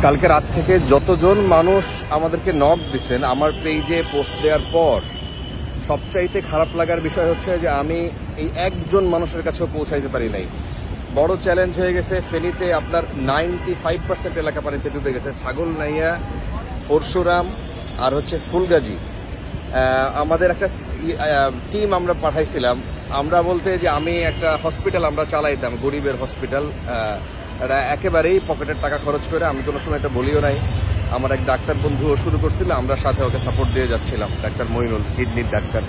কালকে রাত থেকে যতজন মানুষ আমাদেরকে নক দিচ্ছেন আমার পেজে পোস্ট দেওয়ার পর সবচাইতে খারাপ লাগার বিষয় হচ্ছে যে আমি এই একজন মানুষের কাছেও পৌঁছাইতে পারি নাই। বড় চ্যালেঞ্জ হয়ে গেছে। ফেনীতে আপনার 95% এলাকা পানিতে ডুবে গেছে। ছাগলনাইয়া, পরশুরাম আর হচ্ছে ফুলগাজী। আমাদের একটা টিম আমরা পাঠাইছিলাম। আমরা বলতে যে আমি একটা হসপিটাল আমরা চালাইতাম, গরিবের হসপিটাল। এটা একেবারেই পকেটের টাকা খরচ করে, আমি কোনো সময় এটা বলিও নাই। আমার এক ডাক্তার বন্ধুও শুরু করছিল, আমরা সাথে ওকে সাপোর্ট দিয়ে যাচ্ছিলাম, ডাক্তার মইনুল, কিডনির ডাক্তার।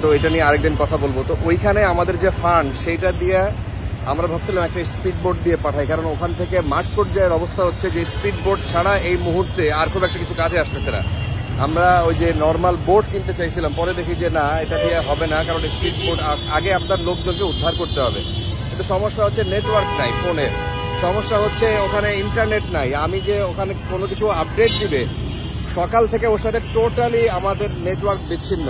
তো এটা নিয়ে আরেকদিন কথা বলবো। তো ওইখানে আমাদের যে ফান্ড সেইটা দিয়ে আমরা ভাবছিলাম একটা স্পিড বোট দিয়ে পাঠাই, কারণ ওখান থেকে মাঠ পর্যায়ের অবস্থা হচ্ছে যে স্পিড বোট ছাড়া এই মুহূর্তে আর খুব একটা কিছু কাজে আসতেছে না। আমরা ওই যে নর্মাল বোট কিনতে চাইছিলাম, পরে দেখি যে না, এটা দিয়ে হবে না, কারণ স্পিড বোট আগে আপনার লোকজনকে উদ্ধার করতে হবে। কিন্তু সমস্যা হচ্ছে নেটওয়ার্ক নাই ফোনের, সমস্যা হচ্ছে ওখানে ইন্টারনেট নাই। আমি যে ওখানে কোনো কিছু আপডেট দিবে সকাল থেকে ওর সাথে টোটালি আমাদের নেটওয়ার্ক বিচ্ছিন্ন।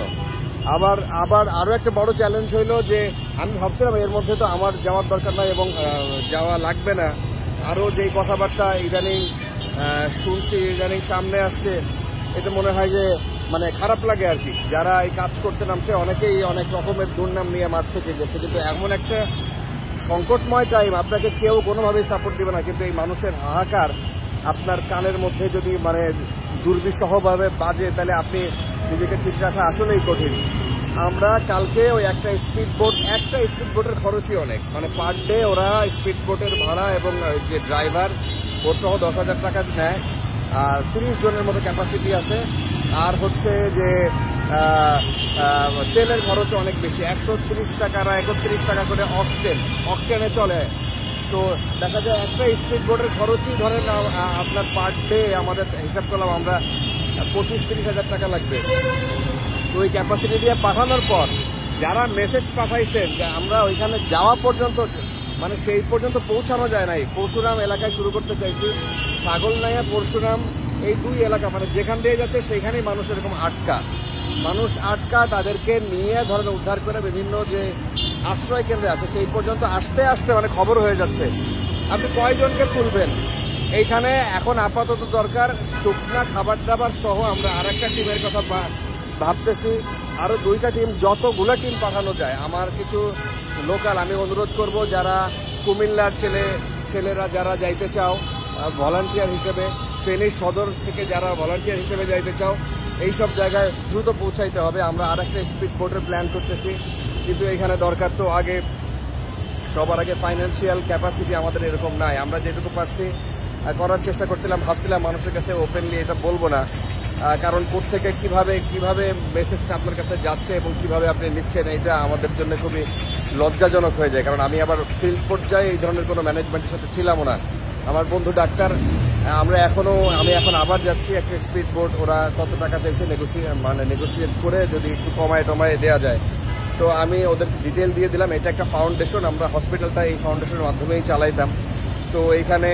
আবার আরও একটা বড় চ্যালেঞ্জ হইলো যে আমি ভাবছিলাম এর মধ্যে তো আমার যাওয়ার দরকার নাই এবং যাওয়া লাগবে না। আরও যেই কথাবার্তা ইদানিং শুনছি, ইদানিং সামনে আসছে, এতে মনে হয় যে মানে খারাপ লাগে আর কি। যারা এই কাজ করতে নামছে অনেকেই অনেক রকমের দুর্নাম নিয়ে মাঠ থেকে গেছে, কিন্তু এমন একটা সংকটময় টাইম আপনাকে কেউ কোনোভাবেই সাপোর্ট দিবে না। কিন্তু এই মানুষের হাহাকার আপনার কানের মধ্যে যদি মানে দুর্বিষহভাবে বাজে, তাহলে আপনি নিজেকে ঠিক রাখা আসলেই কঠিন। আমরা কালকে ওই একটা স্পিড বোটের খরচই অনেক, মানে পার ডে ওরা স্পিড বোটের ভাড়া এবং যে ড্রাইভার ওর সহ 10,000 টাকা নেয়। আর 30 জনের মতো ক্যাপাসিটি আছে। আর হচ্ছে যে তেলের খরচ অনেক বেশি, 130 টাকা না 31 টাকা করে অকটেনে চলে। তো দেখা যায় একটা স্পিড বোটের খরচই ধরেন আপনার পার ডে আমাদের হিসাব করলাম আমরা 25-30 হাজার টাকা লাগবে। তো ওই ক্যাপাসিটি দিয়ে পাঠানোর পর যারা মেসেজ পাঠাইছেন যে আমরা ওইখানে যাওয়া পর্যন্ত মানে সেই পর্যন্ত পৌঁছানো যায় নাই। পরশুরাম এলাকায় শুরু করতে চাইছি, ছাগলনাইয়া পরশুরাম এই দুই এলাকা মানে যেখান দিয়ে যাচ্ছে সেইখানেই মানুষ এরকম আটকা তাদেরকে নিয়ে ধরেন উদ্ধার করে বিভিন্ন যে আশ্রয় কেন্দ্রে আছে সেই পর্যন্ত আসতে আসতে মানে খবর হয়ে যাচ্ছে আপনি কয়জনকে তুলবেন। এইখানে এখন আপাতত দরকার শুকনা খাবার দাবার সহ আমরা আর একটা টিমের কথা ভাবতেছি, আরো 2টা টিম, যতগুলো টিম পাঠানো যায়। আমার কিছু লোকাল আমি অনুরোধ করব, যারা কুমিল্লার ছেলেরা যারা যাইতে চাও ভলান্টিয়ার হিসেবে, ফেনী সদর থেকে যারা ভলান্টিয়ার হিসেবে যাইতে চাও, এইসব জায়গায় দ্রুত পৌঁছাইতে হবে। আমরা আর একটা স্পিড বোটের প্ল্যান করতেছি, কিন্তু এখানে দরকার তো সবার আগে ফাইন্যান্সিয়াল ক্যাপাসিটি আমাদের এরকম নাই। আমরা যেটুকু পারছি করার চেষ্টা করছিলাম, ভাবছিলাম মানুষের কাছে ওপেনলি এটা বলবো না, কারণ কোত্থেকে কিভাবে মেসেজটা আপনার কাছে যাচ্ছে এবং কিভাবে আপনি নিচ্ছেন এটা আমাদের জন্য খুবই লজ্জাজনক হয়ে যায়। কারণ আমি আবার ফিল্ড পর্যায়ে এই ধরনের কোনো ম্যানেজমেন্টের সাথে ছিলামও না। আমার বন্ধু ডাক্তার, আমি এখন আবার যাচ্ছি একটা স্পিড বোট, ওরা কত টাকা চাইছে নেগোসিয়েট করে যদি একটু কমায় দেওয়া যায়। তো আমি ওদেরকে ডিটেল দিয়ে দিলাম। এটা একটা ফাউন্ডেশন, আমরা হসপিটালটা এই ফাউন্ডেশনের মাধ্যমেই চালাইতাম। তো এইখানে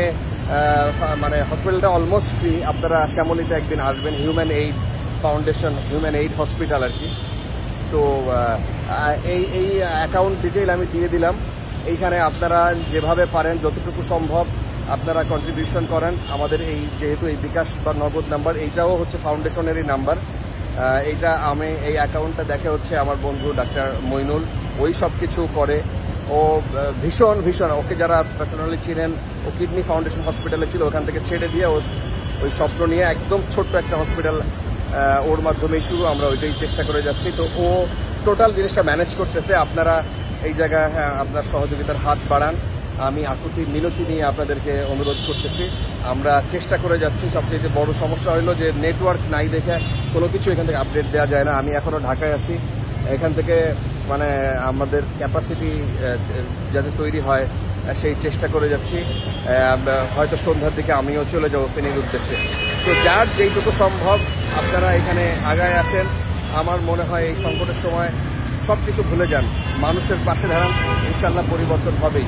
মানে হসপিটালটা অলমোস্ট ফ্রি। আপনারা শ্যামলীতে একদিন আসবেন, হিউম্যান এইড হসপিটাল আর কি। তো এই অ্যাকাউন্ট ডিটেইল আমি দিয়ে দিলাম। এইখানে আপনারা যেভাবে পারেন যতটুকু সম্ভব আপনারা কন্ট্রিবিউশন করেন। আমাদের যেহেতু এই বিকাশ বা নগদ নাম্বার এইটাও হচ্ছে ফাউন্ডেশনেরই নাম্বার। এই অ্যাকাউন্টটা দেখে হচ্ছে আমার বন্ধু ডাক্তার মইনুল, ওই সব কিছু করে। ও ভীষণ ওকে যারা পার্সোনালি চিনেন, ও কিডনি ফাউন্ডেশন হসপিটালে ছিল, ওখান থেকে ছেড়ে দিয়ে ওই স্বপ্ন নিয়ে একদম ছোট্ট একটা হসপিটাল ওর মাধ্যমেই শুরু, আমরা ওইটাই চেষ্টা করে যাচ্ছি। তো ও টোটাল জিনিসটা ম্যানেজ করতেছে। আপনারা এই জায়গায় আপনার সহযোগিতার হাত বাড়ান, আমি আকুতি মিনতি নিয়ে আপনাদেরকে অনুরোধ করতেছি। আমরা চেষ্টা করে যাচ্ছি। সবচেয়ে বড় সমস্যা হলো যে নেটওয়ার্ক নাই দেখে কোনো কিছু এখান থেকে আপডেট দেওয়া যায় না। আমি এখনও ঢাকায় আছি, এখান থেকে মানে আমাদের ক্যাপাসিটি যাতে তৈরি হয় সেই চেষ্টা করে যাচ্ছি। হয়তো সন্ধ্যার দিকে আমিও চলে যাবো ফেনীর উদ্দেশ্যে। তো যার যেইটুকু সম্ভব আপনারা এখানে আগায় আসেন। আমার মনে হয় এই সংকটের সময় সব কিছু ভুলে যান, মানুষের পাশে দাঁড়ান, ইনশাল্লাহ পরিবর্তন হবেই।